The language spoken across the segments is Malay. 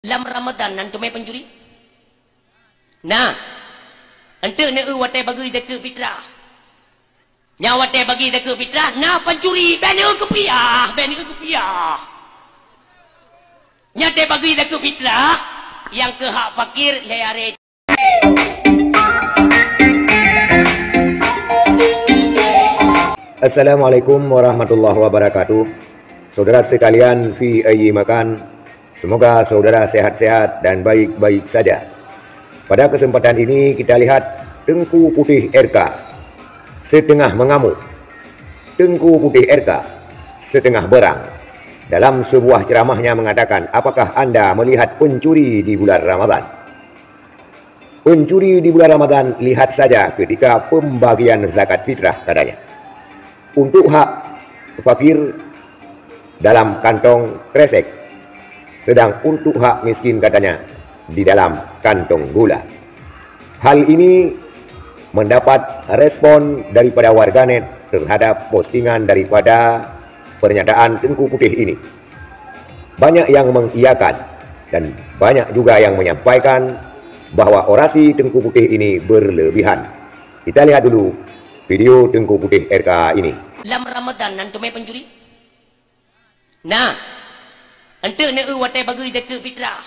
Lam Ramadan nan tumai pencuri. Nah, ente ne wate bagi dekat fitrah. Nyawate bagi dekat fitrah, nah pencuri ben ke piah, Nyate bagi dekat fitrah, yang ke hak fakir leare. Assalamualaikum warahmatullahi wabarakatuh. Saudara sekalian fi ayyi makan, semoga saudara sehat-sehat dan baik-baik saja. Pada kesempatan ini kita lihat Tengku Putih RK setengah mengamuk, Tengku Putih RK setengah berang. Dalam sebuah ceramahnya mengatakan, apakah Anda melihat pencuri di bulan Ramadan? Pencuri di bulan Ramadan lihat saja ketika pembagian zakat fitrah katanya. Untuk hak fakir dalam kantong kresek, sedang untuk hak miskin katanya di dalam kantong gula. Hal ini mendapat respon daripada warganet terhadap postingan daripada pernyataan Tengku Putih ini. Banyak yang mengiyakan dan banyak juga yang menyampaikan bahwa orasi Tengku Putih ini berlebihan. Kita lihat dulu video Tengku Putih RK ini. Lam Ramadan nan tumai pencuri. Nah, ente ne wate bagi dekat fitrah.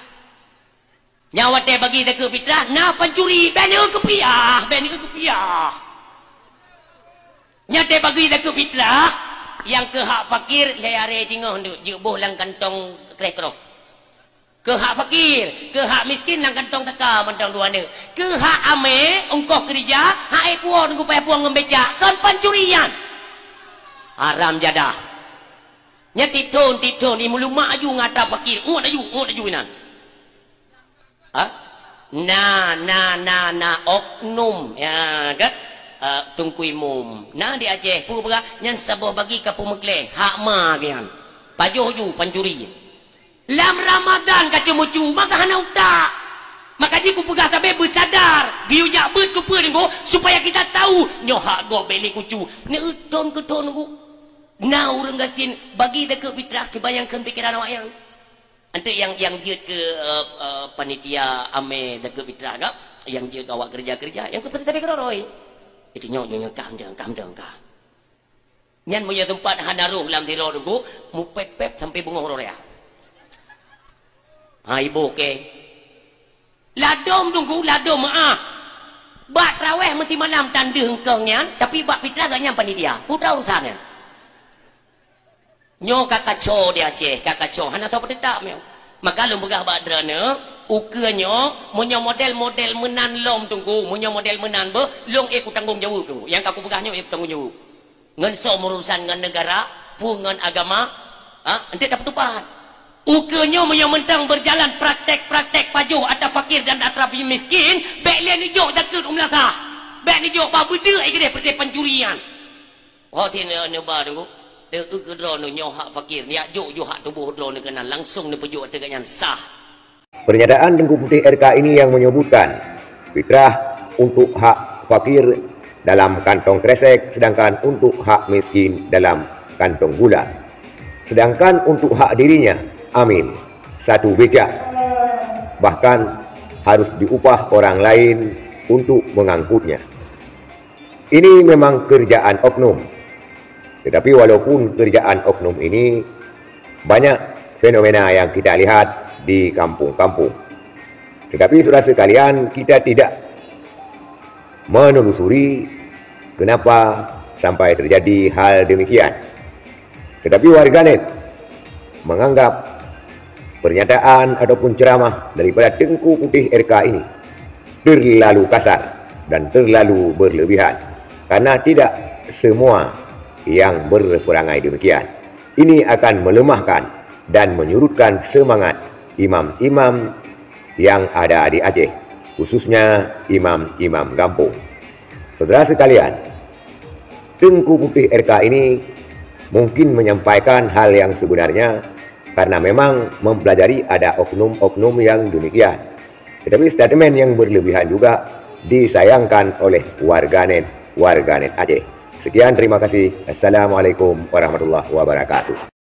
Nyawate bagi dekat fitrah, nah pencuri ben ke piah, Nyate bagi dekat fitrah, yang ke hak fakir leare tinggal nduk jebuh lang kantong krekro. Ke hak fakir, ke hak miskin lang kantong teka mentang dua ne. Ke hak ame ongkoh kerja, hak puang nunggu payah puang ngembeca, kan pencurian. Haram jadah. Nya titon ni mulu mak aju ngata fakir. Ngut aju inan. Ha? Na oknum. Ya kan? Tungkui mum. Nah di Aceh pu bera nyan saboh bagi ka pu mekleng. Hak ma kian. Pajoh ju pencuri. Lam Ramadan ka cemucu maka hana utak. Maka jiku pegah tabe bersadar. Giu jak bet ku pe supaya kita tahu nyo hak go beli kucu. Ne uton ku. Nah orang gasin bagi dekat fitrah kebayangkan pikiran awak yang ante yang jut ke panitia ame dekat fitrah kak yang jut awak kerja yang kepada tapi keroroi itu nyonya kam ka nyan punya tempat hadaruh dalam tiro dulu mu pep sampai bungong rorea ibu ke ladom bak raweh mesti malam tanda hengkong nyan tapi bak fitrah gak nyampan dia putra urusannya nyo kakaco dia Aceh, kakaco hana tahu pedetak meo. Maka lu begah badrana, ukeunyo munyo model menan lom tunggu, munyo model menan be, long aku tanggung jawab tunggu. Yang aku begahnya aku tanggung jawab. Ngan so urusan ngan negara, pungan agama, ente dapat tupat. Ukeunyo munyo mentang berjalan praktek pajuh atau fakir dan atrap miskin, bek lian ijo dakut umlasah. Bek ni jo babu de ikde perti pencurian. Oh tiene ne ba tunggu. Hak fakir ni jo hak tubuh drone kenan langsung ni pejuk tegaknya sah. Pernyataan Tengku Putih RK ini yang menyebutkan fitrah untuk hak fakir dalam kantong kresek, sedangkan untuk hak miskin dalam kantong gula. Sedangkan untuk hak dirinya, amin, satu becak. Bahkan harus diupah orang lain untuk mengangkutnya. Ini memang kerjaan oknum. Tetapi walaupun kerjaan oknum ini banyak fenomena yang kita lihat di kampung-kampung. Tetapi saudara sekalian, kita tidak menelusuri kenapa sampai terjadi hal demikian. Tetapi warganet menganggap pernyataan ataupun ceramah daripada Tengku Putih RK ini terlalu kasar dan terlalu berlebihan. Karena tidak semua yang berperangai demikian. Ini akan melemahkan dan menyurutkan semangat imam-imam yang ada di Aceh, khususnya imam-imam kampung. Saudara sekalian, Tengku Putih RK ini mungkin menyampaikan hal yang sebenarnya karena memang mempelajari ada oknum-oknum yang demikian. Tetapi statement yang berlebihan juga disayangkan oleh warganet Aceh. Sekian, terima kasih. Assalamualaikum warahmatullahi wabarakatuh.